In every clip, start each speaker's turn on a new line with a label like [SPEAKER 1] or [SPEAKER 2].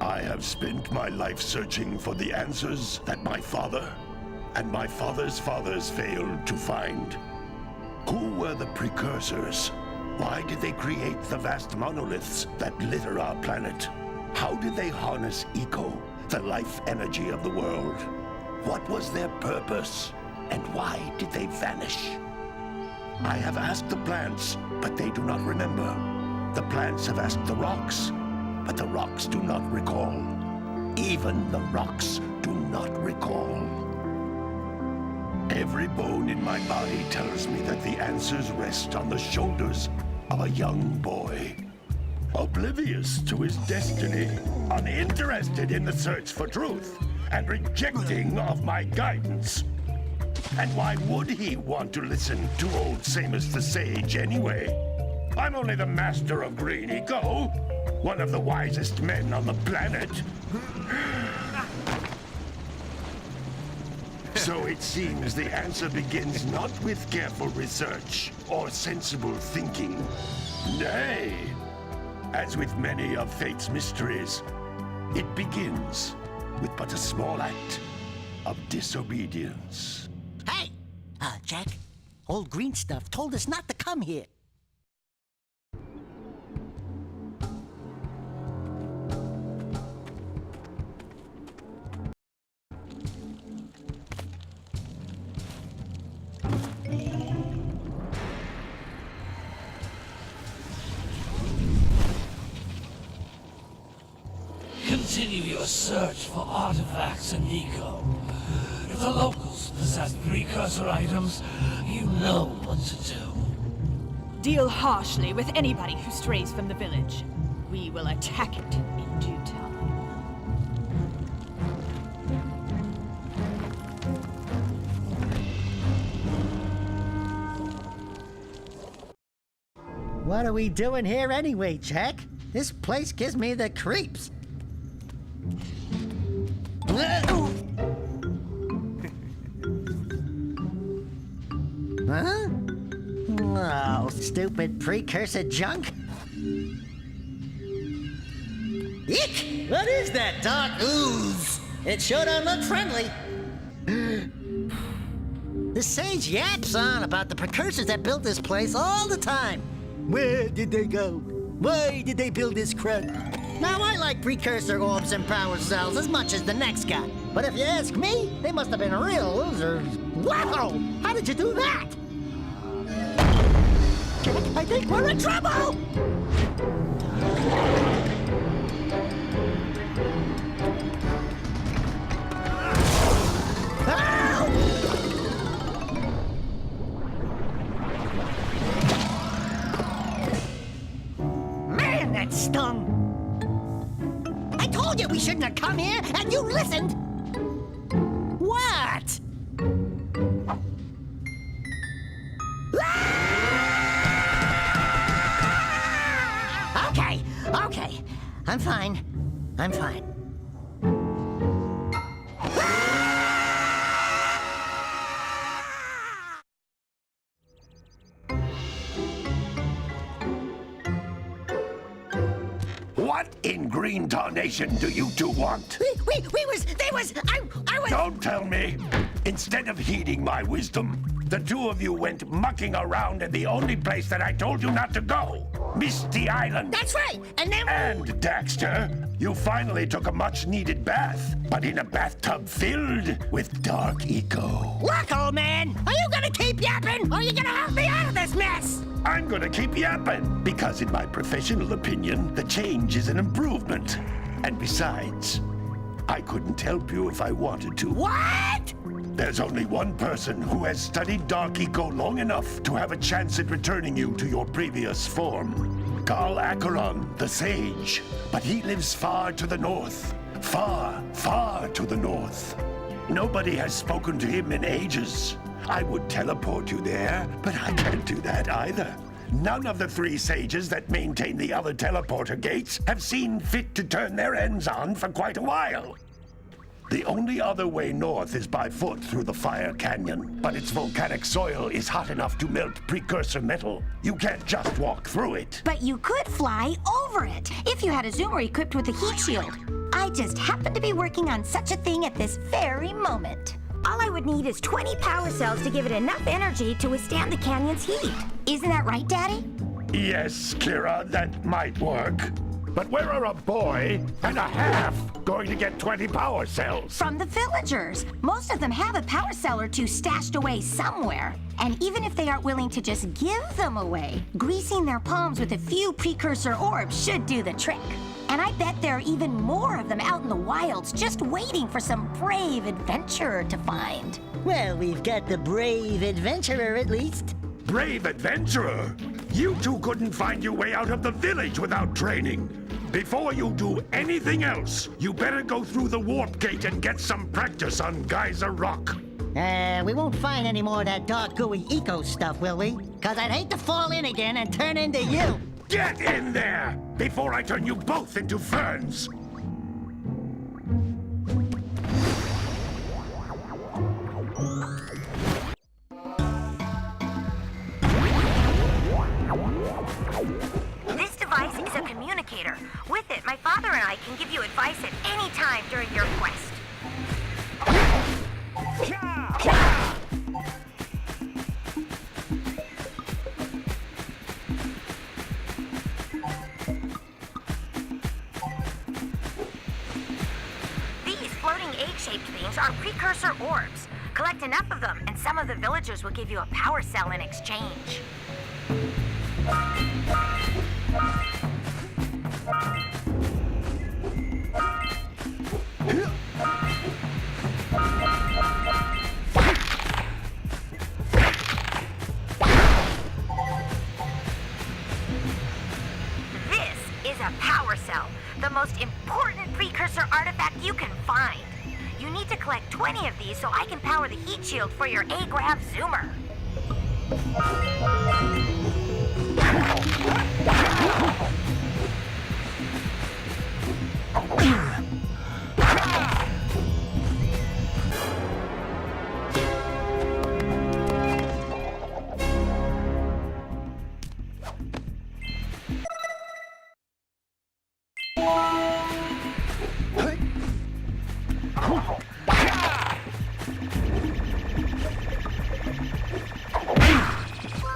[SPEAKER 1] I have spent my life searching for the answers that my father and my father's fathers failed to find. Who were the Precursors? Why did they create the vast monoliths that litter our planet? How did they harness eco, the life energy of the world? What was their purpose? And why did they vanish? I have asked the plants, but they do not remember. The plants have asked the rocks, but the rocks do not recall. Even the rocks do not recall. Every bone in my body tells me that the answers rest on the shoulders of a young boy. Oblivious to his destiny, uninterested in the search for truth, and rejecting of my guidance. And why would he want to listen to old Samus the Sage anyway? I'm only the master of green eco, one of the wisest men on the planet. So it seems the answer begins not with careful research or sensible thinking. Nay, as with many of fate's mysteries, it begins with but a small act of disobedience.
[SPEAKER 2] Hey! Jack, old green stuff told us not to come here.
[SPEAKER 3] Continue your search for artifacts and eco. If the locals possess precursor items, you know what to do.
[SPEAKER 4] Deal harshly with anybody who strays from the village. We will attack it in due time.
[SPEAKER 2] What are we doing here anyway, Jack? This place gives me the creeps. Huh? Oh, stupid precursor junk. Eek! What is that dark ooze? It sure don't look friendly. The sage yaps on about the precursors that built this place all the time. Where did they go? Why did they build this crud? Now, I like precursor orbs and power cells as much as the next guy. But if you ask me, they must have been real losers. Wow! How did you do that? I think we're in trouble! Man, that stung! I told you we shouldn't have come here, and you listened! What? Okay. I'm fine.
[SPEAKER 1] What in green tarnation do you two want?
[SPEAKER 2] I was...
[SPEAKER 1] Don't tell me! Instead of heeding my wisdom, the two of you went mucking around in the only place that I told you not to go, Misty Island.
[SPEAKER 2] That's right. And then...
[SPEAKER 1] And, Daxter, you finally took a much-needed bath, but in a bathtub filled with dark eco.
[SPEAKER 2] Look, old man, are you gonna keep yapping, or are you gonna help me out of this mess?
[SPEAKER 1] I'm gonna keep yapping, because in my professional opinion, the change is an improvement. And besides, I couldn't help you if I wanted to.
[SPEAKER 2] What?
[SPEAKER 1] There's only one person who has studied Dark Eco long enough to have a chance at returning you to your previous form. Carl Acheron, the Sage. But he lives far to the north. Far, far to the north. Nobody has spoken to him in ages. I would teleport you there, but I can't do that either. None of the three sages that maintain the other teleporter gates have seen fit to turn their ends on for quite a while. The only other way north is by foot through the Fire Canyon, but its volcanic soil is hot enough to melt precursor metal. You can't just walk through it.
[SPEAKER 5] But you could fly over it if you had a zoomer equipped with a heat shield. I just happen to be working on such a thing at this very moment. All I would need is 20 power cells to give it enough energy to withstand the canyon's heat. Isn't that right, Daddy?
[SPEAKER 1] Yes, Kira, that might work. But where are a boy and a half going to get 20 power cells?
[SPEAKER 5] From the villagers. Most of them have a power cell or two stashed away somewhere. And even if they aren't willing to just give them away, greasing their palms with a few precursor orbs should do the trick. And I bet there are even more of them out in the wilds just waiting for some brave adventurer to find.
[SPEAKER 2] Well, we've got the brave adventurer at least.
[SPEAKER 1] Brave adventurer! You two couldn't find your way out of the village without training. Before you do anything else, you better go through the warp gate and get some practice on Geyser Rock.
[SPEAKER 2] We won't find any more of that dark gooey eco stuff, will we? Cause I'd hate to fall in again and turn into you.
[SPEAKER 1] Get in there before I turn you both into ferns.
[SPEAKER 5] This device is a communicator. With it, my father and I can give you advice at any time during your quest. These floating egg-shaped things are precursor orbs. Collect enough of them, and some of the villagers will give you a power cell in exchange. This is a power cell, the most important precursor artifact you can find. You need to collect 20 of these so I can power the heat shield for your A-Grav zoomer.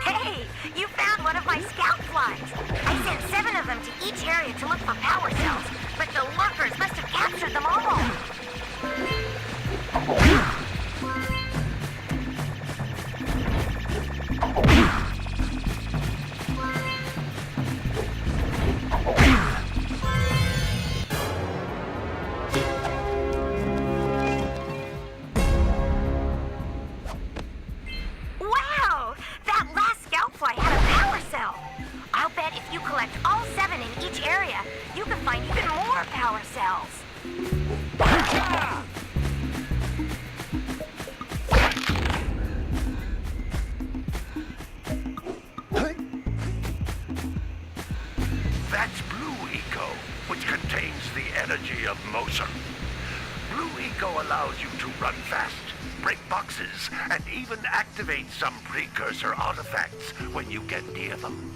[SPEAKER 5] Hey, you found one of my scout flies. I sent 7 of them to each area to look for power cells, but the lurkers must have captured them all. Wow! That last scout fly had a power cell. I'll bet if you collect all 7 in each area, you can find even more power cells.
[SPEAKER 1] That's Blue Eco, which contains the energy of motion. Blue Eco allows you to run fast, break boxes, and even activate some precursor artifacts when you get near them.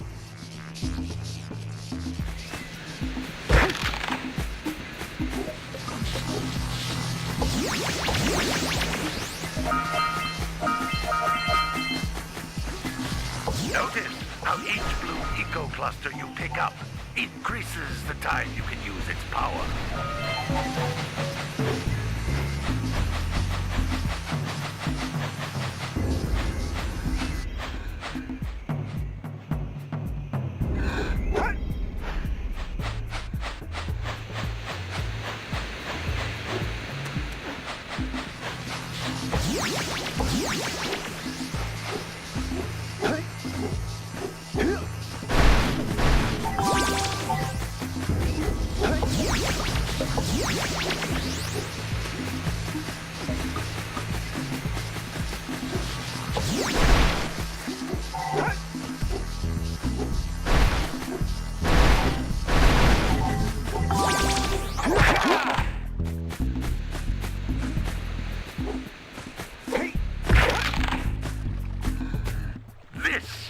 [SPEAKER 1] Notice how each blue eco cluster you pick up increases the time you can use its power.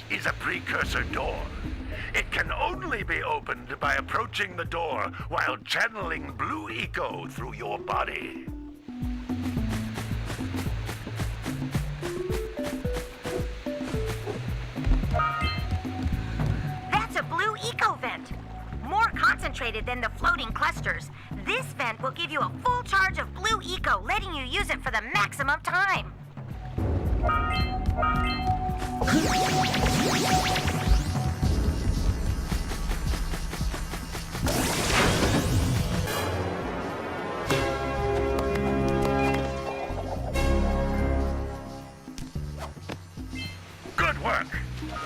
[SPEAKER 1] Is a precursor door. It can only be opened by approaching the door while channeling blue eco through your body.
[SPEAKER 5] That's a blue eco vent. More concentrated than the floating clusters. This vent will give you a full charge of blue eco, letting you use it for the maximum time.
[SPEAKER 1] Good work!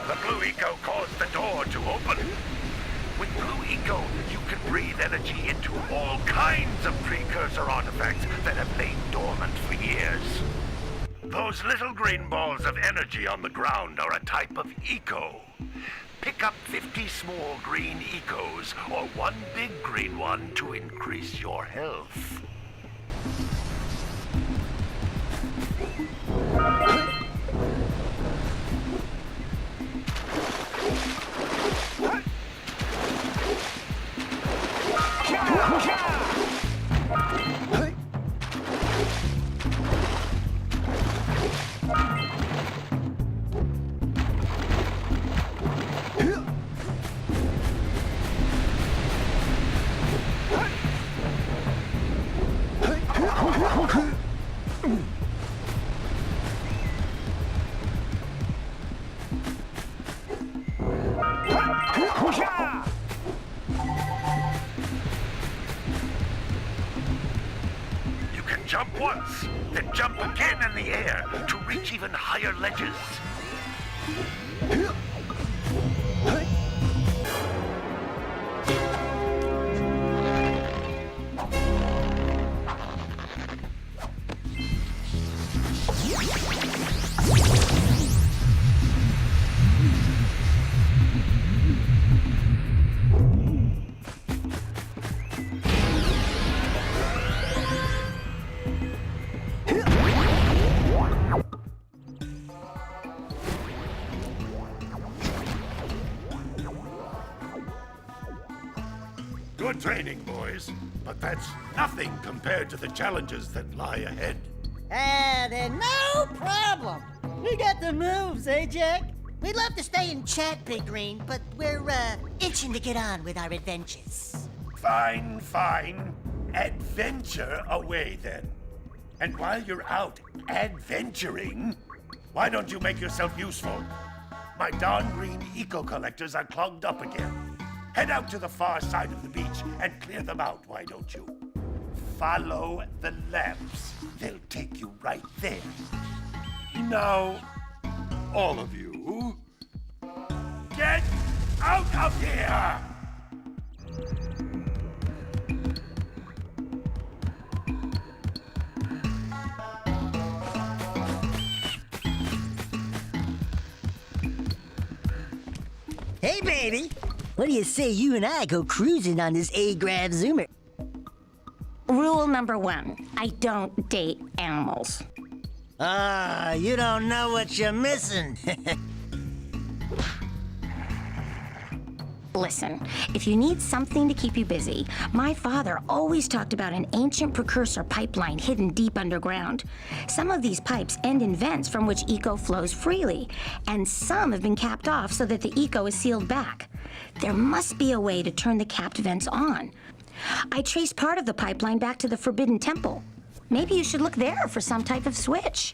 [SPEAKER 1] The blue eco caused the door to open. With blue eco, you can breathe energy into all kinds of precursor artifacts that have lain dormant for years. Those little green balls of energy on the ground are a type of eco. Pick up 50 small green ecos or one big green one to increase your health. You can jump once, then jump again in the air to reach even higher ledges. Good training, boys, but that's nothing compared to the challenges that lie ahead.
[SPEAKER 2] Then no problem. We got the moves, eh, Jack? We'd love to stay and chat, Big Green, but we're, itching to get on with our adventures.
[SPEAKER 1] Fine, fine. Adventure away, then. And while you're out adventuring, why don't you make yourself useful? My darn green eco-collectors are clogged up again. Head out to the far side of the beach and clear them out, why don't you? Follow the lamps. They'll take you right there. Now, all of you, get out of here!
[SPEAKER 2] Hey, baby. What do you say you and I go cruising on this A-Grav Zoomer?
[SPEAKER 5] Rule number 1, I don't date animals.
[SPEAKER 2] Ah, you don't know what you're missing.
[SPEAKER 5] Listen, if you need something to keep you busy, my father always talked about an ancient precursor pipeline hidden deep underground. Some of these pipes end in vents from which eco flows freely, and some have been capped off so that the eco is sealed back. There must be a way to turn the capped vents on. I traced part of the pipeline back to the Forbidden Temple. Maybe you should look there for some type of switch.